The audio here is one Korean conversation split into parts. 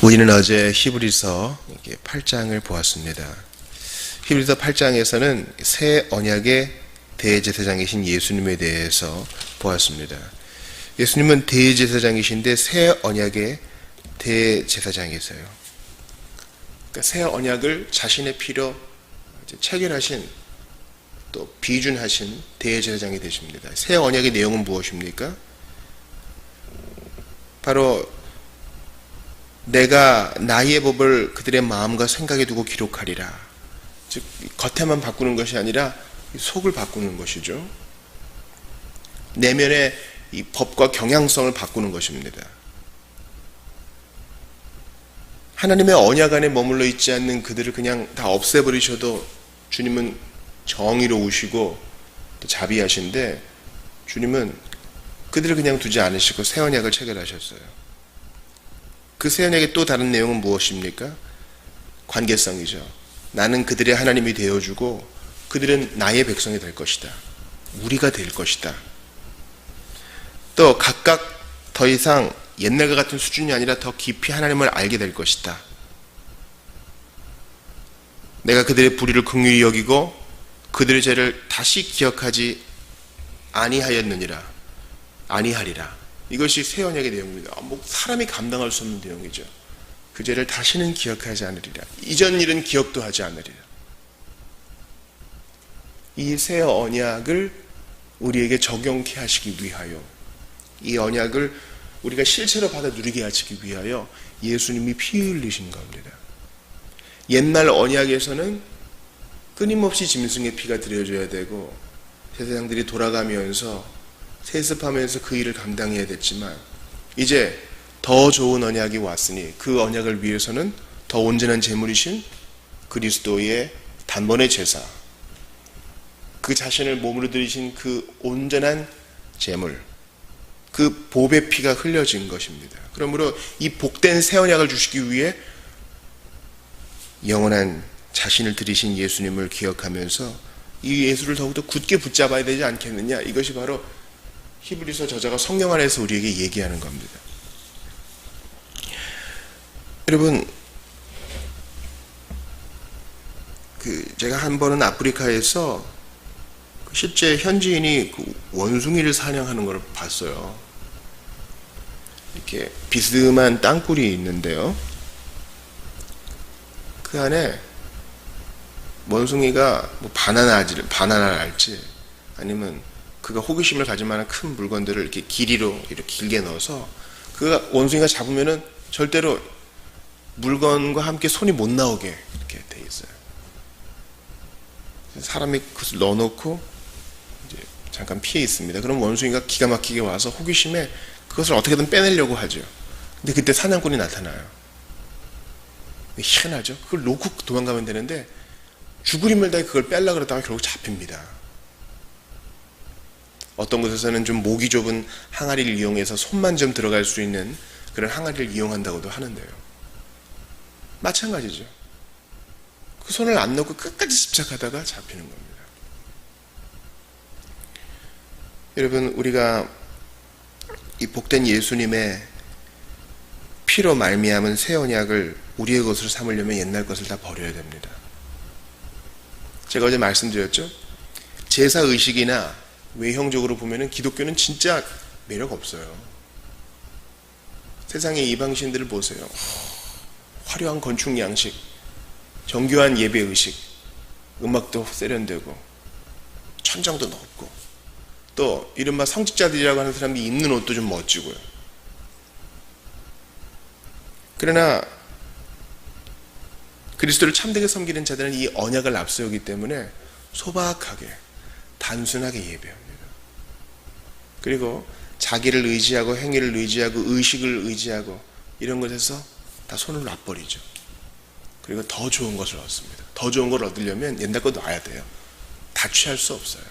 우리는 어제 히브리서 8장을 보았습니다. 히브리서 8장에서는 새 언약의 대제사장이신 예수님에 대해서 보았습니다. 예수님은 대제사장이신데 새 언약의 대제사장이세요. 그러니까 새 언약을 자신의 피로 체결하신 또 비준하신 대제사장이 되십니다. 새 언약의 내용은 무엇입니까? 바로 내가 나의 법을 그들의 마음과 생각에 두고 기록하리라. 즉 겉에만 바꾸는 것이 아니라 속을 바꾸는 것이죠. 내면의 이 법과 경향성을 바꾸는 것입니다. 하나님의 언약 안에 머물러 있지 않는 그들을 그냥 다 없애버리셔도 주님은 정의로우시고 또 자비하신데, 주님은 그들을 그냥 두지 않으시고 새 언약을 체결하셨어요. 그 새 언약의 또 다른 내용은 무엇입니까? 관계성이죠. 나는 그들의 하나님이 되어주고 그들은 나의 백성이 될 것이다. 우리가 될 것이다. 또 각각 더 이상 옛날과 같은 수준이 아니라 더 깊이 하나님을 알게 될 것이다. 내가 그들의 불의를 긍휼히 여기고 그들의 죄를 다시 기억하지 아니하였느니라. 아니하리라. 이것이 새 언약의 내용입니다. 사람이 감당할 수 없는 내용이죠. 그 죄를 다시는 기억하지 않으리라. 이전 일은 기억도 하지 않으리라. 이 새 언약을 우리에게 적용케 하시기 위하여, 이 언약을 우리가 실체로 받아 누리게 하시기 위하여 예수님이 피 흘리신 겁니다. 옛날 언약에서는 끊임없이 짐승의 피가 드려져야 되고 제사장들이 돌아가면서 세습하면서 그 일을 감당해야 됐지만, 이제 더 좋은 언약이 왔으니 그 언약을 위해서는 더 온전한 제물이신 그리스도의 단번의 제사, 그 자신을 몸으로 들이신 그 온전한 제물, 그 보배 피가 흘려진 것입니다. 그러므로 이 복된 새 언약을 주시기 위해 영원한 자신을 들이신 예수님을 기억하면서 이 예수를 더욱더 굳게 붙잡아야 되지 않겠느냐. 이것이 바로 히브리서 저자가 성령 안에서 우리에게 얘기하는 겁니다. 여러분, 제가 한 번은 아프리카에서 실제 현지인이 원숭이를 사냥하는 걸 봤어요. 이렇게 비스듬한 땅굴이 있는데요, 그 안에 원숭이가 바나나를 알지, 아니면 그가 호기심을 가질 만한 큰 물건들을 이렇게 길이로 이렇게 길게 넣어서 그 원숭이가 잡으면은 절대로 물건과 함께 손이 못 나오게 이렇게 돼 있어요. 사람이 그것을 넣어놓고 이제 잠깐 피해 있습니다. 그럼 원숭이가 기가 막히게 와서 호기심에 그것을 어떻게든 빼내려고 하죠. 근데 그때 사냥꾼이 나타나요. 희한하죠? 그걸 놓고 도망가면 되는데 죽을 힘을 다해 그걸 빼려고 그러다가 결국 잡힙니다. 어떤 곳에서는 좀 목이 좁은 항아리를 이용해서 손만 좀 들어갈 수 있는 그런 항아리를 이용한다고도 하는데요. 마찬가지죠. 그 손을 안 놓고 끝까지 집착하다가 잡히는 겁니다. 여러분, 우리가 이 복된 예수님의 피로 말미암은 새 언약을 우리의 것으로 삼으려면 옛날 것을 다 버려야 됩니다. 제가 어제 말씀드렸죠? 제사의식이나 외형적으로 보면은 기독교는 진짜 매력 없어요. 세상의 이방신들을 보세요. 화려한 건축 양식, 정교한 예배 의식, 음악도 세련되고 천장도 높고, 또 이른바 성직자들이라고 하는 사람이 입는 옷도 좀 멋지고요. 그러나 그리스도를 참되게 섬기는 자들은 이 언약을 앞세우기 때문에 소박하게 단순하게 예배합니다. 그리고 자기를 의지하고 행위를 의지하고 의식을 의지하고 이런 것에서 다 손을 놔버리죠. 그리고 더 좋은 것을 얻습니다. 더 좋은 걸 얻으려면 옛날 거 놔야 돼요. 다 취할 수 없어요.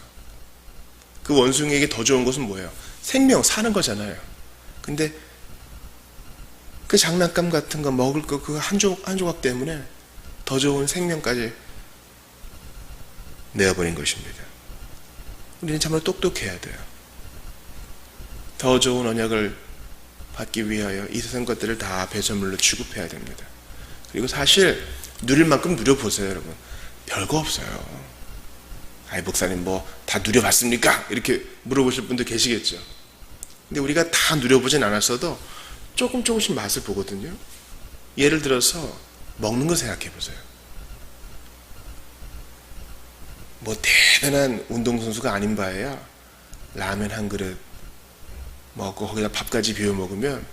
그 원숭이에게 더 좋은 것은 뭐예요? 생명, 사는 거잖아요. 근데 그 장난감 같은 거 먹을 거 그 한 조각 때문에 더 좋은 생명까지 내어버린 것입니다. 우리는 정말 똑똑해야 돼요. 더 좋은 언약을 받기 위하여 이 세상 것들을 다 배설물로 취급해야 됩니다. 그리고 사실 누릴 만큼 누려보세요, 여러분. 별거 없어요. 아이, 목사님 뭐 다 누려봤습니까? 이렇게 물어보실 분도 계시겠죠. 근데 우리가 다 누려보진 않았어도 조금씩 맛을 보거든요. 예를 들어서 먹는 거 생각해 보세요. 뭐 대단한 운동선수가 아닌 바에야 라면 한 그릇 먹고 거기다 밥까지 비벼 먹으면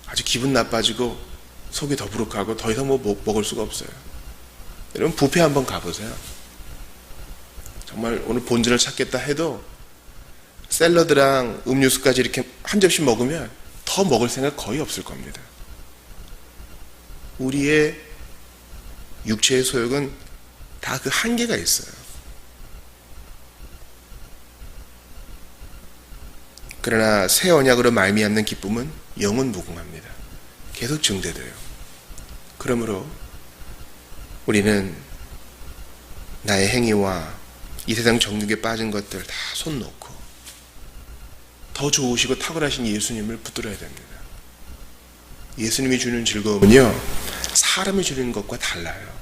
아주 기분 나빠지고 속이 더부룩하고 더 이상 뭐 먹을 수가 없어요. 여러분 뷔페 한번 가보세요. 정말 오늘 본전을 찾겠다 해도 샐러드랑 음료수까지 이렇게 한 접시 먹으면 더 먹을 생각 거의 없을 겁니다. 우리의 육체의 소욕은 다 그 한계가 있어요. 그러나 새 언약으로 말미암는 기쁨은 영원 무궁합니다. 계속 증대돼요. 그러므로 우리는 나의 행위와 이 세상 정욕에 빠진 것들 다 손 놓고 더 좋으시고 탁월하신 예수님을 붙들어야 됩니다. 예수님이 주는 즐거움은요, 사람이 주는 것과 달라요.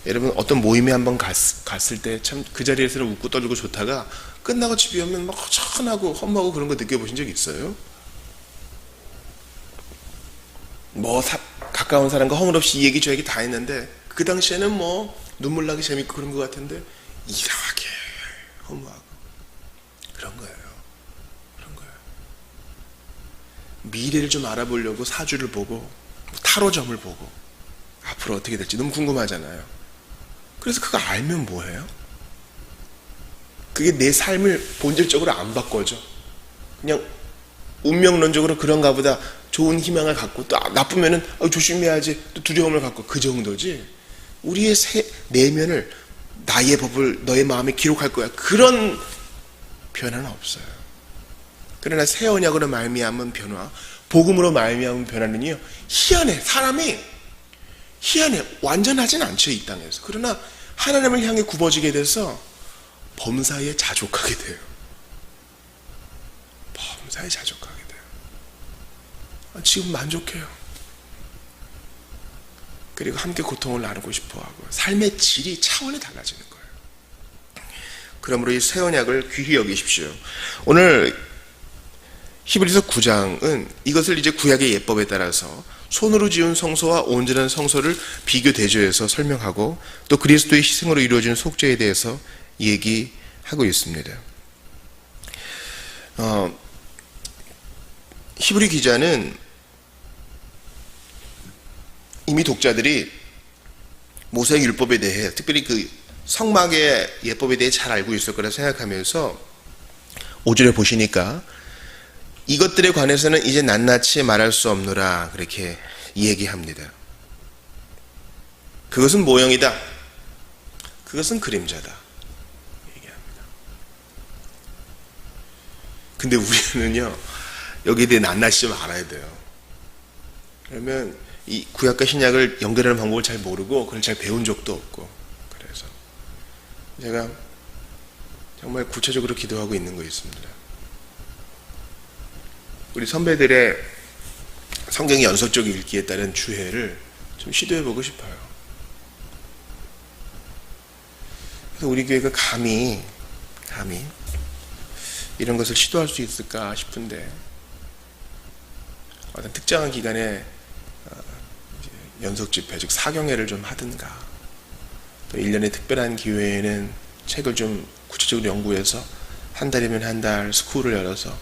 여러분 어떤 모임에 한번 갔을 때 참 그 자리에서는 웃고 떠들고 좋다가 끝나고 집에 오면 막 허전하고 험하고 그런 거 느껴보신 적 있어요? 뭐 가까운 사람과 허물없이 이 얘기 저 얘기 다 했는데 그 당시에는 뭐 눈물 나기 재밌고 그런 것 같은데 이상하게 허무하고 그런 거예요. 미래를 좀 알아보려고 사주를 보고 타로점을 보고 앞으로 어떻게 될지 너무 궁금하잖아요. 그래서 그거 알면 뭐해요? 그게 내 삶을 본질적으로 안 바꿔줘. 그냥 운명론적으로 그런가 보다 좋은 희망을 갖고 또 나쁘면은 조심해야지 또 두려움을 갖고 그 정도지. 우리의 내면을 나의 법을 너의 마음에 기록할 거야. 그런 변화는 없어요. 그러나 새 언약으로 말미암은 변화, 복음으로 말미암은 변화는요, 희한해. 사람이 희한해. 완전하진 않죠, 이 땅에서. 그러나 하나님을 향해 굽어지게 돼서 범사에 자족하게 돼요. 범사에 자족하게 돼요. 지금 만족해요. 그리고 함께 고통을 나누고 싶어하고 삶의 질이 차원이 달라지는 거예요. 그러므로 이 새 언약을 귀히 여기십시오. 오늘 히브리서 9장은 이것을 이제 구약의 예법에 따라서 손으로 지은 성소와 온전한 성소를 비교 대조해서 설명하고 또 그리스도의 희생으로 이루어진 속죄에 대해서 얘기하고 있습니다. 히브리 기자는 이미 독자들이 모세의 율법에 대해 특별히 그 성막의 예법에 대해 잘 알고 있을 거라 생각하면서 5절에 보시니까 이것들에 관해서는 이제 낱낱이 말할 수 없노라 그렇게 얘기합니다. 그것은 모형이다. 그것은 그림자다. 얘기합니다. 근데 우리는요, 여기에 대해 낱낱이 좀 알아야 돼요. 그러면 이 구약과 신약을 연결하는 방법을 잘 모르고 그걸 잘 배운 적도 없고, 그래서 제가 정말 구체적으로 기도하고 있는 거 있습니다. 우리 선배들의 성경 연속적 읽기에 따른 주해를 좀 시도해보고 싶어요. 그래서 우리 교회가 감히 이런 것을 시도할 수 있을까 싶은데 어떤 특정한 기간에 연속 집회, 즉 사경회를 좀 하든가 또 1년에 특별한 기회에는 책을 좀 구체적으로 연구해서 한 달이면 한 달 스쿨을 열어서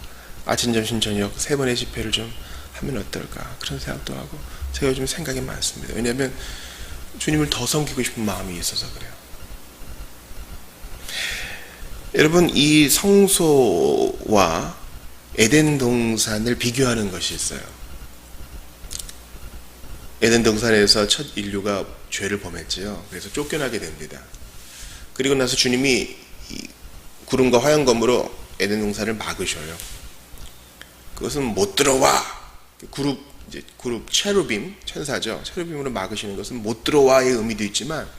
아침, 점심, 저녁 3번의 집회를 좀 하면 어떨까 그런 생각도 하고 제가 요즘 생각이 많습니다. 왜냐하면 주님을 더 섬기고 싶은 마음이 있어서 그래요. 여러분 이 성소와 에덴 동산을 비교하는 것이 있어요. 에덴 동산에서 첫 인류가 죄를 범했지요. 그래서 쫓겨나게 됩니다. 그리고 나서 주님이 이 구름과 화염검으로 에덴 동산을 막으셔요. 그것은 못 들어와. 그룹 체루빔, 천사죠. 체루빔으로 막으시는 것은 못 들어와의 의미도 있지만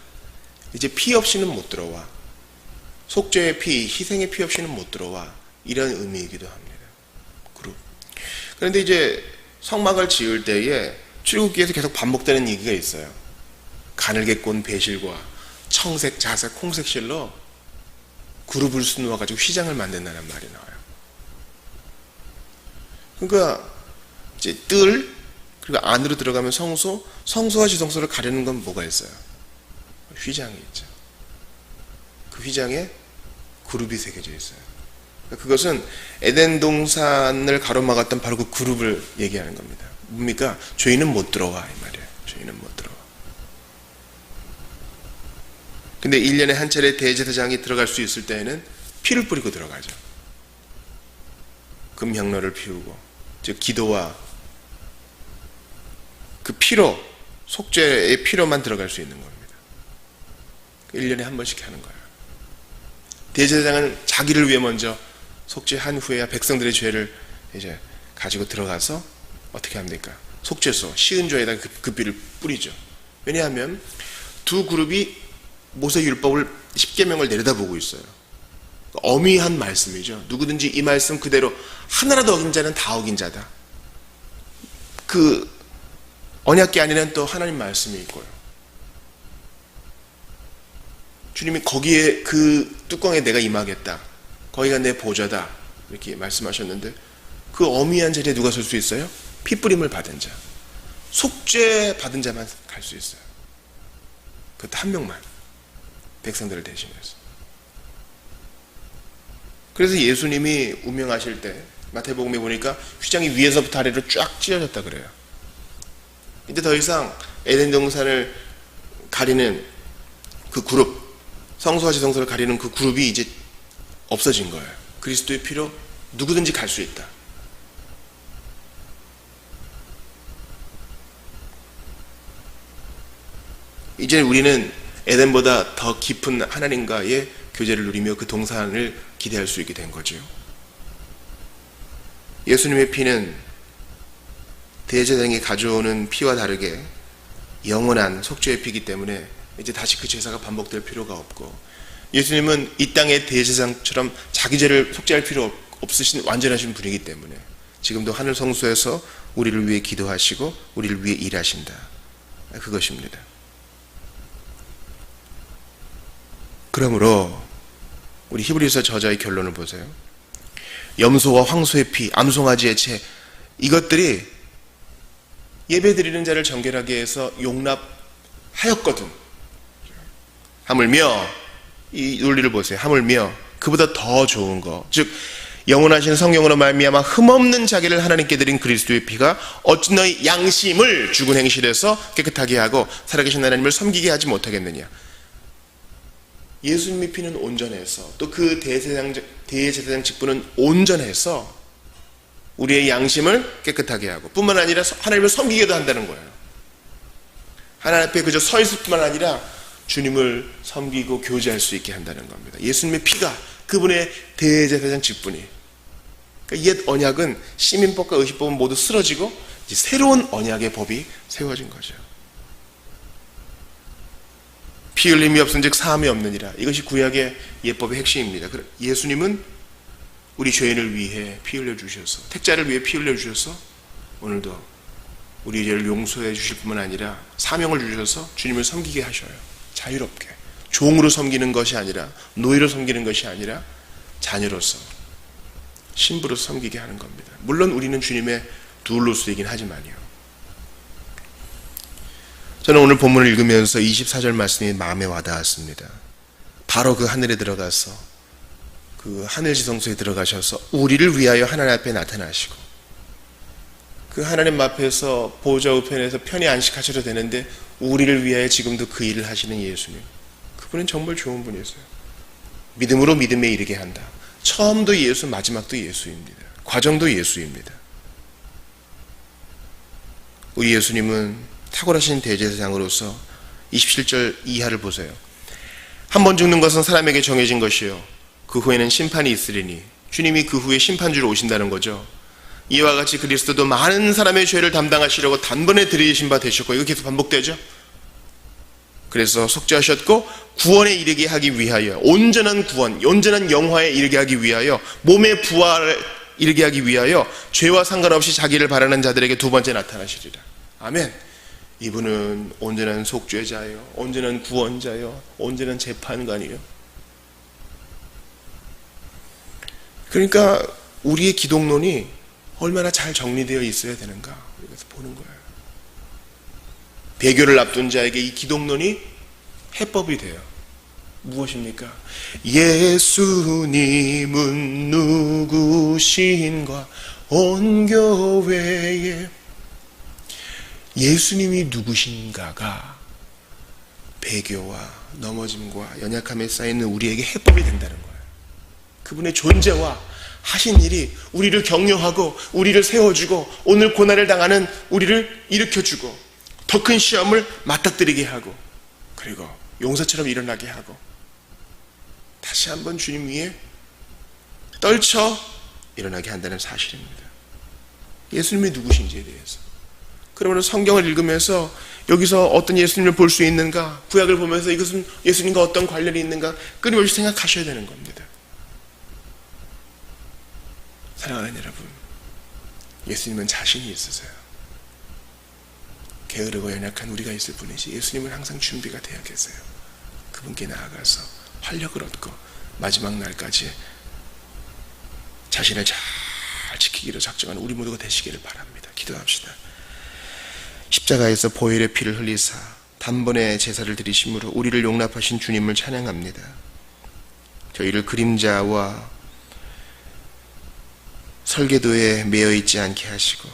이제 피 없이는 못 들어와. 속죄의 피, 희생의 피 없이는 못 들어와. 이런 의미이기도 합니다. 그룹. 그런데 이제 성막을 지을 때에 출애굽기에서 계속 반복되는 얘기가 있어요. 가늘게 꼰 배실과 청색, 자색, 홍색 실로 그룹을 수놓아가지고 휘장을 만든다는 말이 나와요. 그러니까 이제 뜰, 그리고 안으로 들어가면 성소, 성소와 지성소를 가리는 건 뭐가 있어요? 휘장이 있죠. 그 휘장에 그룹이 새겨져 있어요. 그것은 에덴 동산을 가로막았던 바로 그 그룹을 얘기하는 겁니다. 뭡니까? 죄인은 못 들어와, 이 말이에요. 죄인은 못 들어와. 근데 1년에 한 차례 대제사장이 들어갈 수 있을 때에는 피를 뿌리고 들어가죠. 금향로를 피우고, 즉 기도와 그 피로, 속죄의 피로만 들어갈 수 있는 겁니다. 1년에 한 번씩 하는 거예요. 대제사장은 자기를 위해 먼저 속죄한 후에야 백성들의 죄를 이제 가지고 들어가서 어떻게 합니까? 속죄소, 시은조에다가 그 피를 뿌리죠. 왜냐하면 두 그룹이 모세율법을 10계명을 내려다보고 있어요. 엄위한 말씀이죠. 누구든지 이 말씀 그대로 하나라도 어긴 자는 다 어긴 자다. 그 언약궤 안에는 또 하나님 말씀이 있고요. 주님이 거기에 그 뚜껑에 내가 임하겠다. 거기가 내 보좌다. 이렇게 말씀하셨는데 그 엄위한 자리에 누가 설 수 있어요? 피 뿌림을 받은 자. 속죄 받은 자만 갈 수 있어요. 그것도 한 명만. 백성들을 대신해서. 그래서 예수님이 운명하실 때 마태복음에 보니까 휘장이 위에서부터 아래로 쫙 찢어졌다 그래요. 이제 더 이상 에덴 동산을 가리는 그 그룹, 성소와 지성소를 가리는 그 그룹이 이제 없어진 거예요. 그리스도의 피로 누구든지 갈 수 있다. 이제 우리는 에덴보다 더 깊은 하나님과의 교제를 누리며 그 동산을 기대할 수 있게 된 거죠. 예수님의 피는 대제사장이 가져오는 피와 다르게 영원한 속죄의 피이기 때문에 이제 다시 그 제사가 반복될 필요가 없고, 예수님은 이 땅의 대제사장처럼 자기 죄를 속죄할 필요 없으신 완전하신 분이기 때문에 지금도 하늘 성소에서 우리를 위해 기도하시고 우리를 위해 일하신다. 그것입니다. 그러므로 우리 히브리서 저자의 결론을 보세요. 염소와 황소의 피, 암송아지의 체, 이것들이 예배드리는 자를 정결하게 해서 용납하였거든. 하물며 이 논리를 보세요. 하물며 그보다 더 좋은 거, 즉 영원하신 성령으로 말미암아 흠없는 자기를 하나님께 드린 그리스도의 피가 어찌 너희 양심을 죽은 행실에서 깨끗하게 하고 살아계신 하나님을 섬기게 하지 못하겠느냐. 예수님의 피는 온전해서, 또 그 대제사장 직분은 온전해서 우리의 양심을 깨끗하게 하고 뿐만 아니라 하나님을 섬기게도 한다는 거예요. 하나님 앞에 그저 서 있을 뿐만 아니라 주님을 섬기고 교제할 수 있게 한다는 겁니다. 예수님의 피가, 그분의 대제사장 직분이, 그러니까 옛 언약은 시민법과 의식법은 모두 쓰러지고 이제 새로운 언약의 법이 세워진 거죠. 피 흘림이 없은즉 사함이 없느니라. 이것이 구약의 예법의 핵심입니다. 예수님은 우리 죄인을 위해 피 흘려 주셔서, 택자를 위해 피 흘려 주셔서 오늘도 우리 죄를 용서해 주실 뿐만 아니라 사명을 주셔서 주님을 섬기게 하셔요. 자유롭게 종으로 섬기는 것이 아니라, 노예로 섬기는 것이 아니라 자녀로서, 신부로 섬기게 하는 겁니다. 물론 우리는 주님의 둘로스이긴 하지만요. 저는 오늘 본문을 읽으면서 24절 말씀이 마음에 와닿았습니다. 바로 그 하늘에 들어가서 그 하늘 지성소에 들어가셔서 우리를 위하여 하나님 앞에 나타나시고, 그 하나님 앞에서 보좌 우편에서 편히 안식하셔도 되는데 우리를 위하여 지금도 그 일을 하시는 예수님, 그분은 정말 좋은 분이세요. 믿음으로 믿음에 이르게 한다. 처음도 예수, 마지막도 예수입니다. 과정도 예수입니다. 우리 예수님은 탁월하신 대제사장으로서 27절 이하를 보세요. 한 번 죽는 것은 사람에게 정해진 것이요 그 후에는 심판이 있으리니, 주님이 그 후에 심판주로 오신다는 거죠. 이와 같이 그리스도도 많은 사람의 죄를 담당하시려고 단번에 들이신 바 되셨고, 이거 계속 반복되죠. 그래서 속죄하셨고 구원에 이르게 하기 위하여, 온전한 구원, 온전한 영화에 이르게 하기 위하여 몸의 부활을 이르게 하기 위하여 죄와 상관없이 자기를 바라는 자들에게 두 번째 나타나시리라. 아멘. 이분은 온전한 속죄자요, 온전한 구원자요, 온전한 재판관이요. 그러니까 우리의 기독론이 얼마나 잘 정리되어 있어야 되는가, 이것을 보는 거예요. 배교를 앞둔 자에게 이 기독론이 해법이 돼요. 무엇입니까? 예수님은 누구신가, 온 교회에 예수님이 누구신가가 배교와 넘어짐과 연약함에 쌓이는 우리에게 해법이 된다는 거예요. 그분의 존재와 하신 일이 우리를 격려하고 우리를 세워주고 오늘 고난을 당하는 우리를 일으켜주고 더 큰 시험을 맞닥뜨리게 하고 그리고 용사처럼 일어나게 하고 다시 한번 주님 위에 떨쳐 일어나게 한다는 사실입니다. 예수님이 누구신지에 대해서. 그러면 성경을 읽으면서 여기서 어떤 예수님을 볼 수 있는가, 구약을 보면서 이것은 예수님과 어떤 관련이 있는가 끊임없이 생각하셔야 되는 겁니다. 사랑하는 여러분, 예수님은 자신이 있으세요. 게으르고 연약한 우리가 있을 뿐이지 예수님은 항상 준비가 되어 계세요. 그분께 나아가서 활력을 얻고 마지막 날까지 자신을 잘 지키기로 작정하는 우리 모두가 되시기를 바랍니다. 기도합시다. 십자가에서 보혈의 피를 흘리사 단번에 제사를 드리심으로 우리를 용납하신 주님을 찬양합니다. 저희를 그림자와 설계도에 매여 있지 않게 하시고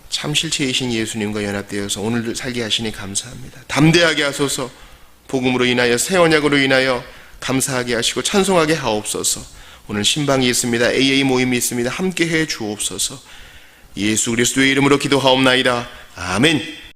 참 실체이신 예수님과 연합되어서 오늘 살게 하시니 감사합니다. 담대하게 하소서. 복음으로 인하여 새 언약으로 인하여 감사하게 하시고 찬송하게 하옵소서. 오늘 신방이 있습니다. AA 모임이 있습니다. 함께 해 주옵소서. 예수 그리스도의 이름으로 기도하옵나이다. 아멘.